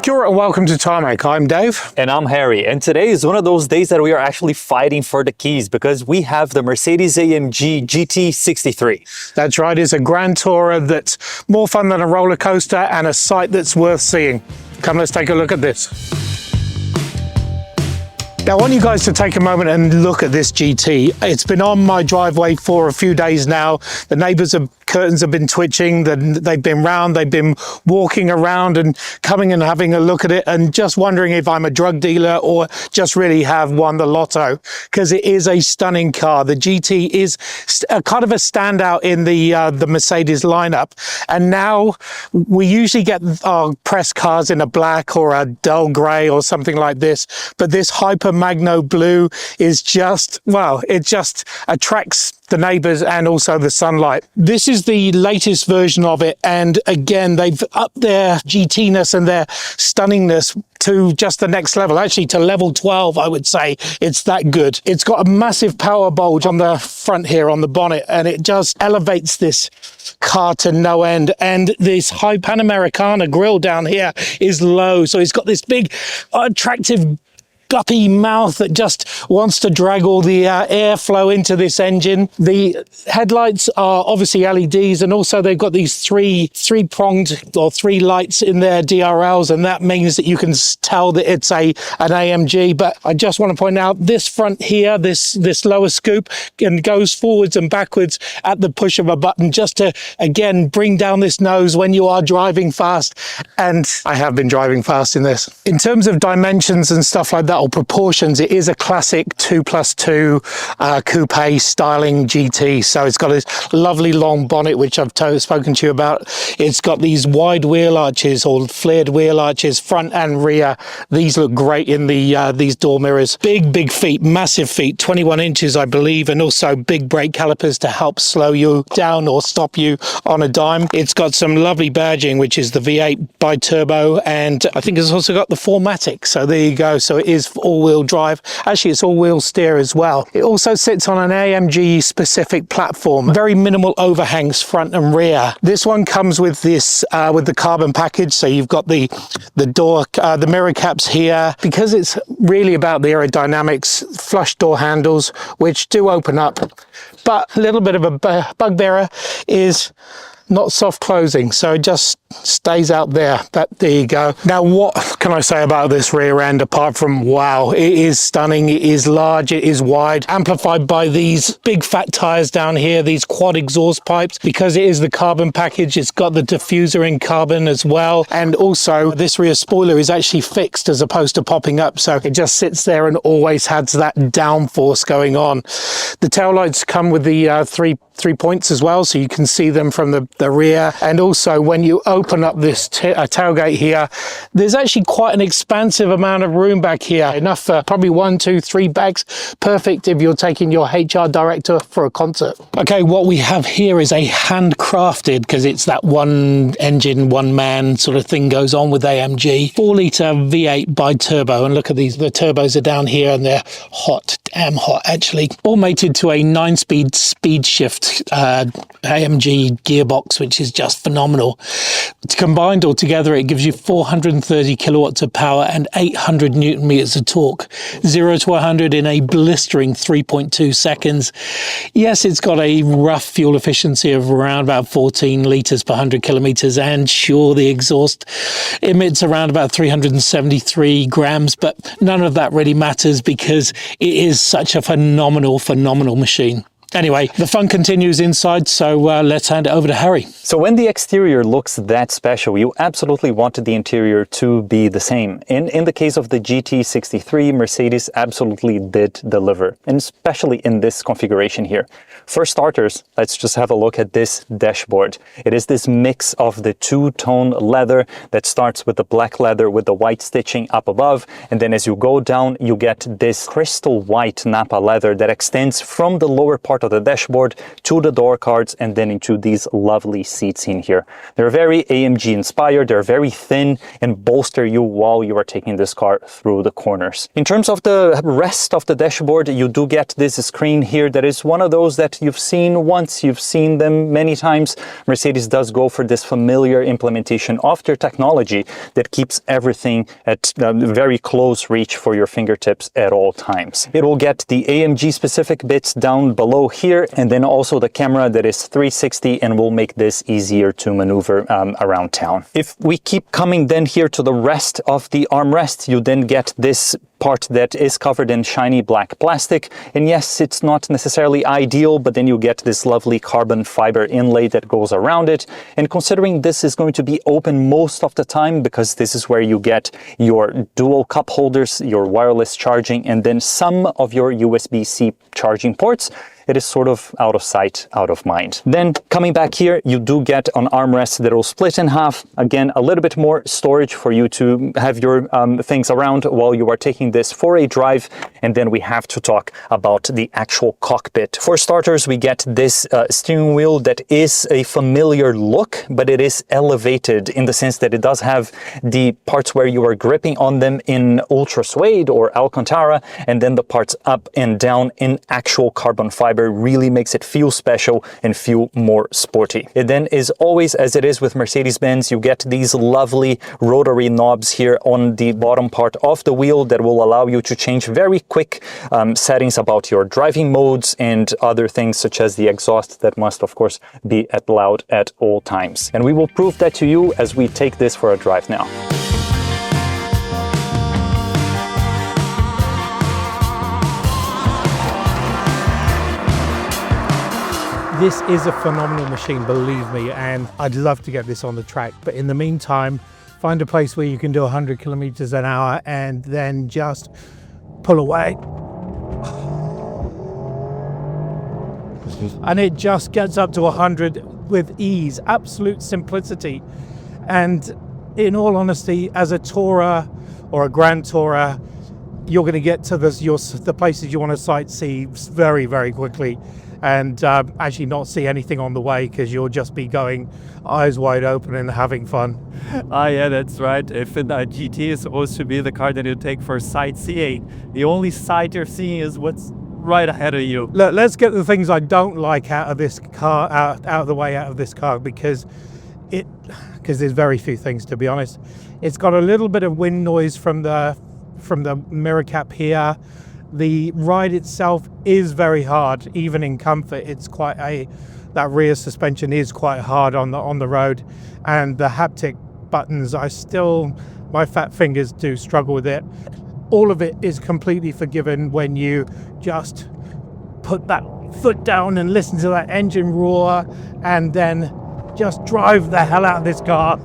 Kia ora and welcome to Tarmac. I'm Dave. And I'm Harry. And today is one of those days that we are actually fighting for the keys because we have the Mercedes-AMG GT 63. That's right, it's a grand tourer that's more fun than a roller coaster and a sight that's worth seeing. Come, let's take a look at this. Now, I want you guys to take a moment and look at this GT. It's been on my driveway for a few days now. The neighbours' curtains have been twitching, they've been round, they've been walking around and coming and having a look at it and just wondering if I'm a drug dealer or just really have won the lotto, because it is a stunning car. The GT is kind of a standout in the Mercedes lineup. And now we usually get our press cars in a black or a dull grey or something like this, but this Hyper Magno blue is just, well, it just attracts the neighbours and also the sunlight. This is the latest version of it, and again they've upped their GT-ness and their stunningness to just the next level, actually to level 12. I would say it's that good. It's got a massive power bulge on the front here on the bonnet, and it just elevates this car to no end. And this high Panamericana grille down here is low, so it's got this big attractive guppy mouth that just wants to drag all the airflow into this engine. The headlights are obviously LEDs, and also they've got these three-pronged or three lights in their DRLs, and that means that you can tell that it's an AMG. But I just want to point out this front here, this lower scoop, and goes forwards and backwards at the push of a button, just to again bring down this nose when you are driving fast. And I have been driving fast in this. In terms of dimensions and stuff like that, or proportions, it is a classic 2+2 coupe styling GT. So it's got this lovely long bonnet, which I've spoken to you about. It's got these wide wheel arches or flared wheel arches, front and rear. These look great in these door mirrors. Big feet, massive feet, 21 inches, I believe, and also big brake calipers to help slow you down or stop you on a dime. It's got some lovely badging, which is the V8 bi-turbo, and I think it's also got the 4MATIC. So there you go. So it is all-wheel drive. Actually, it's all-wheel steer as well. It also sits on an AMG specific platform. Very minimal overhangs front and rear. This one comes with this with the carbon package, so you've got the door, the mirror caps here. Because it's really about the aerodynamics, flush door handles which do open up, but a little bit of a bugbearer is not soft closing, so it just stays out there. But there you go. Now, what can I say about this rear end apart from wow, it is stunning, it is large, it is wide, amplified by these big fat tires down here, these quad exhaust pipes. Because it is the carbon package, it's got the diffuser in carbon as well, and also this rear spoiler is actually fixed as opposed to popping up, so it just sits there and always has that downforce going on. The tail lights come with the three points as well, so you can see them from the rear. And also when you open up this tailgate here, there's actually quite an expansive amount of room back here, enough for probably 1, 2, 3 bags. Perfect if you're taking your HR director for a concert. Okay, what we have here is a handcrafted, because it's that one engine, one man sort of thing goes on with AMG, 4-litre V8 bi-turbo. And look at these, the turbos are down here and they're hot, damn hot actually. All mated to a 9-speed speed shift AMG gearbox, which is just phenomenal. Combined all together, it gives you 430 kilowatts of power and 800 newton meters of torque. 0 to 100 in a blistering 3.2 seconds. Yes, it's got a rough fuel efficiency of around about 14 litres per 100 kilometers, and sure, the exhaust emits around about 373 grams, but none of that really matters because it is such a phenomenal machine. Anyway, the fun continues inside, so let's hand it over to Harry. So when the exterior looks that special, you absolutely wanted the interior to be the same. In the case of the GT63, Mercedes absolutely did deliver, and especially in this configuration here. For starters, let's just have a look at this dashboard. It is this mix of the two-tone leather that starts with the black leather with the white stitching up above, and then as you go down, you get this crystal white Napa leather that extends from the lower part part of the dashboard to the door cards and then into these lovely seats in here. They're very AMG inspired, they're very thin and bolster you while you are taking this car through the corners. In terms of the rest of the dashboard, you do get this screen here that is one of those that you've seen once, you've seen them many times. Mercedes does go for this familiar implementation of their technology that keeps everything at very close reach for your fingertips at all times. It will get the AMG specific bits down below here, and then also the camera that is 360 and will make this easier to maneuver around town. If we keep coming then here to the rest of the armrest, you then get this part that is covered in shiny black plastic, and yes, it's not necessarily ideal, but then you get this lovely carbon fiber inlay that goes around it. And considering this is going to be open most of the time, because this is where you get your dual cup holders, your wireless charging, and then some of your USB-C charging ports, it is sort of out of sight, out of mind. Then coming back here, you do get an armrest that will split in half. Again, a little bit more storage for you to have your things around while you are taking this for a drive. And then we have to talk about the actual cockpit. For starters, we get this steering wheel that is a familiar look, but it is elevated in the sense that it does have the parts where you are gripping on them in ultra suede or Alcantara, and then the parts up and down in actual carbon fiber really makes it feel special and feel more sporty. It then is always, as it is with Mercedes-Benz, you get these lovely rotary knobs here on the bottom part of the wheel that will allow you to change very quick settings about your driving modes and other things such as the exhaust that must of course be loud at all times. And we will prove that to you as we take this for a drive now. This is a phenomenal machine, believe me, and I'd love to get this on the track. But in the meantime, find a place where you can do 100 kilometers an hour and then just pull away. And it just gets up to 100 with ease, absolute simplicity. And in all honesty, as a tourer or a grand tourer, you're going to get to the places you want to sightsee very, very quickly, and actually not see anything on the way because you'll just be going eyes wide open and having fun. Yeah, that's right. If a GT is supposed to be the car that you take for sightseeing, the only sight you're seeing is what's right ahead of you. Look, let's get the things I don't like out of this car, out of the way out of this car, because there's very few things, to be honest. It's got a little bit of wind noise from the mirror cap here. The ride itself is very hard, even in comfort. It's that rear suspension is quite hard on the road, and the haptic buttons, my fat fingers do struggle with it. All of it is completely forgiven when you just put that foot down and listen to that engine roar, and then just drive the hell out of this car.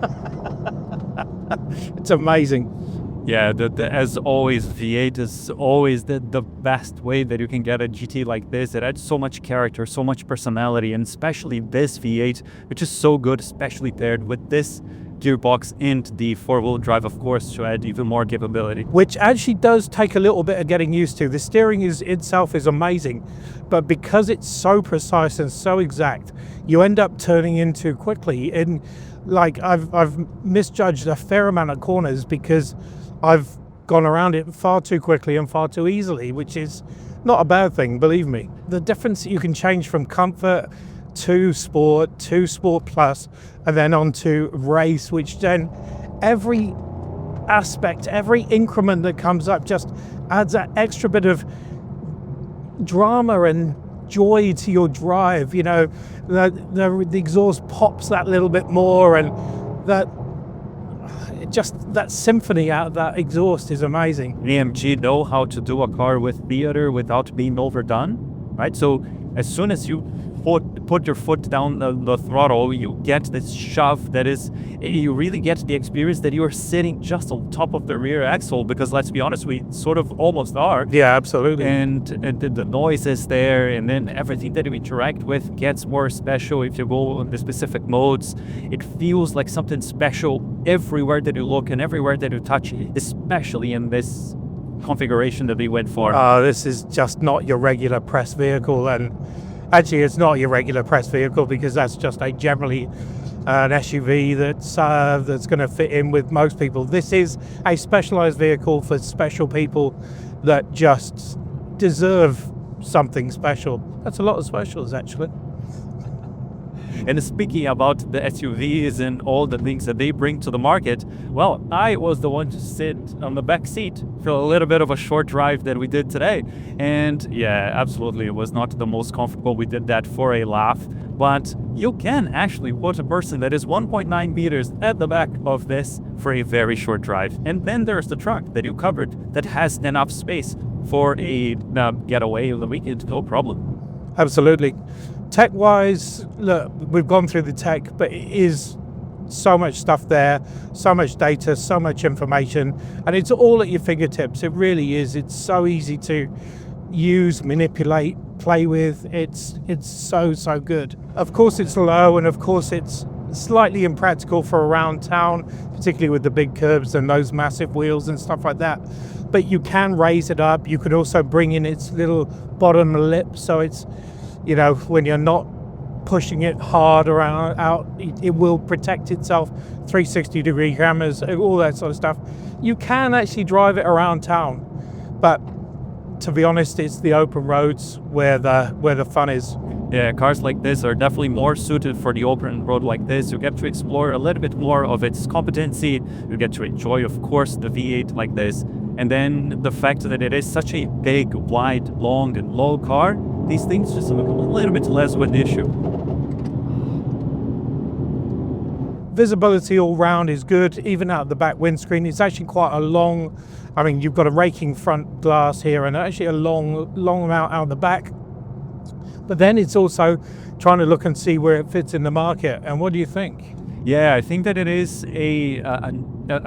It's amazing. Yeah, as always, V8 is always the best way that you can get a GT like this. It adds so much character, so much personality, and especially this V8, which is so good, especially paired with this gearbox and the four-wheel drive, of course, to add even more capability. Which actually does take a little bit of getting used to. The steering itself is amazing, but because it's so precise and so exact, you end up turning in too quickly. And like I've misjudged a fair amount of corners because I've gone around it far too quickly and far too easily, which is not a bad thing, believe me. The difference that you can change from comfort to Sport Plus, and then on to Race, which then every aspect, every increment that comes up just adds that extra bit of drama and joy to your drive. You know, the exhaust pops that little bit more, and that symphony out of that exhaust is amazing. AMG know how to do a car with theater without being overdone, right? So as soon as you put your foot down the throttle, you get this shove that is, you really get the experience that you are sitting just on top of the rear axle, because let's be honest, we sort of almost are. Yeah, absolutely. And the noise is there, and then everything that you interact with gets more special if you go on the specific modes. It feels like something special everywhere that you look and everywhere that you touch, especially in this configuration that we went for. This is just not your regular press vehicle, and Actually, it's not your regular press vehicle because that's just generally an SUV that's going to fit in with most people. This is a specialized vehicle for special people that just deserve something special. That's a lot of specials, actually. And speaking about the SUVs and all the things that they bring to the market, well, I was the one to sit on the back seat for a little bit of a short drive that we did today. And yeah, absolutely, it was not the most comfortable. We did that for a laugh. But you can actually put a person that is 1.9 meters at the back of this for a very short drive. And then there's the truck that you covered that has enough space for a getaway of the weekend, no problem. Absolutely. Tech-wise, look, we've gone through the tech, but it is so much stuff there, so much data, so much information, and it's all at your fingertips. It really is. It's so easy to use, manipulate, play with. It's so good. Of course it's low, and of course it's slightly impractical for around town, particularly with the big curbs and those massive wheels and stuff like that. But you can raise it up. You can also bring in its little bottom lip, so it's, you know, when you're not pushing it hard around out, it will protect itself. 360-degree cameras, all that sort of stuff. You can actually drive it around town, but to be honest, it's the open roads where the fun is. Yeah, cars like this are definitely more suited for the open road like this. You get to explore a little bit more of its competency. You get to enjoy, of course, the V8 like this. And then the fact that it is such a big, wide, long, and low car, these things just look a little bit less of an issue. Visibility all round is good, even out the back windscreen. It's actually quite a long, I mean, you've got a raking front glass here and actually a long amount out the back. But then it's also trying to look and see where it fits in the market. And what do you think? Yeah, I think that it is a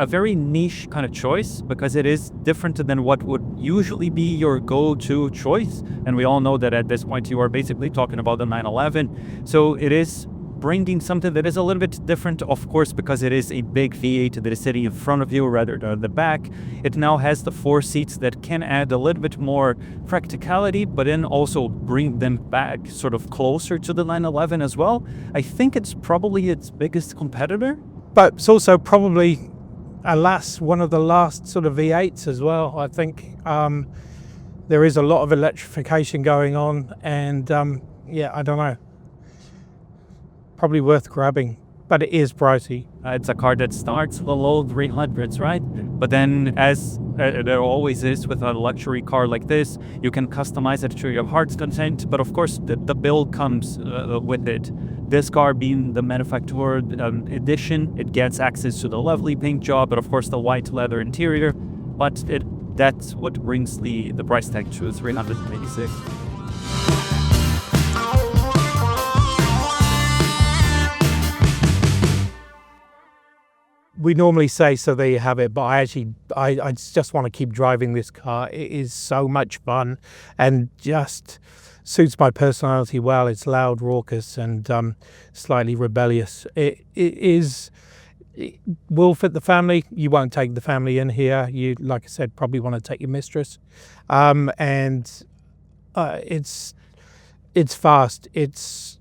very niche kind of choice because it is different than what would usually be your go-to choice. And we all know that at this point you are basically talking about the 911. So it is bringing something that is a little bit different, of course, because it is a big V8 that is sitting in front of you rather than the back. It now has the 4 seats that can add a little bit more practicality, but then also bring them back sort of closer to the 911 as well. I think it's probably its biggest competitor. But it's also probably, alas, one of the last sort of V8s as well. I think there is a lot of electrification going on, and yeah, I don't know. Probably worth grabbing, but it is pricey. It's a car that starts below 300s, right? But then, as there always is with a luxury car like this, you can customize it to your heart's content. But of course, the build comes with it. This car being the manufacturer edition, it gets access to the lovely paint job, but of course the white leather interior. But that's what brings the price tag to 386. We normally say, so there you have it, but I just want to keep driving this car. It is so much fun and just suits my personality well. It's loud, raucous, and slightly rebellious. It will fit the family. You won't take the family in here. You, like I said, probably want to take your mistress. And it's fast. It's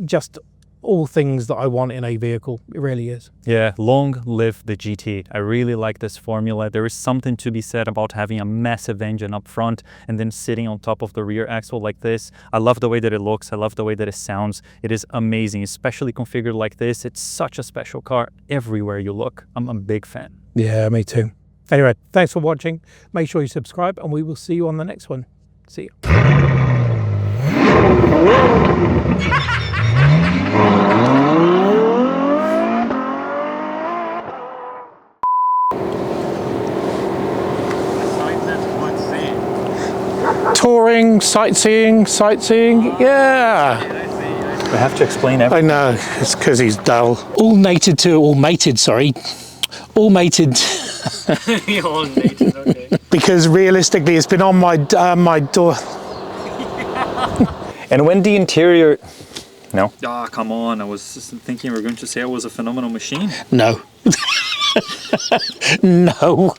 just all things that I want in a vehicle. It really is. Yeah, long live the GT. I really like this formula. There is something to be said about having a massive engine up front and then sitting on top of the rear axle like this. I love the way that it looks. I love the way that it sounds. It is amazing, especially configured like this. It's such a special car everywhere you look. I'm a big fan. Yeah, me too. Anyway, thanks for watching. Make sure you subscribe and we will see you on the next one. See you. Touring, sightseeing, yeah. We have to explain everything. I know, it's because he's dull. All mated, Okay. because realistically it's been on my door. And when the interior... No? Ah, come on. I was just thinking we were going to say I was a phenomenal machine. No. No.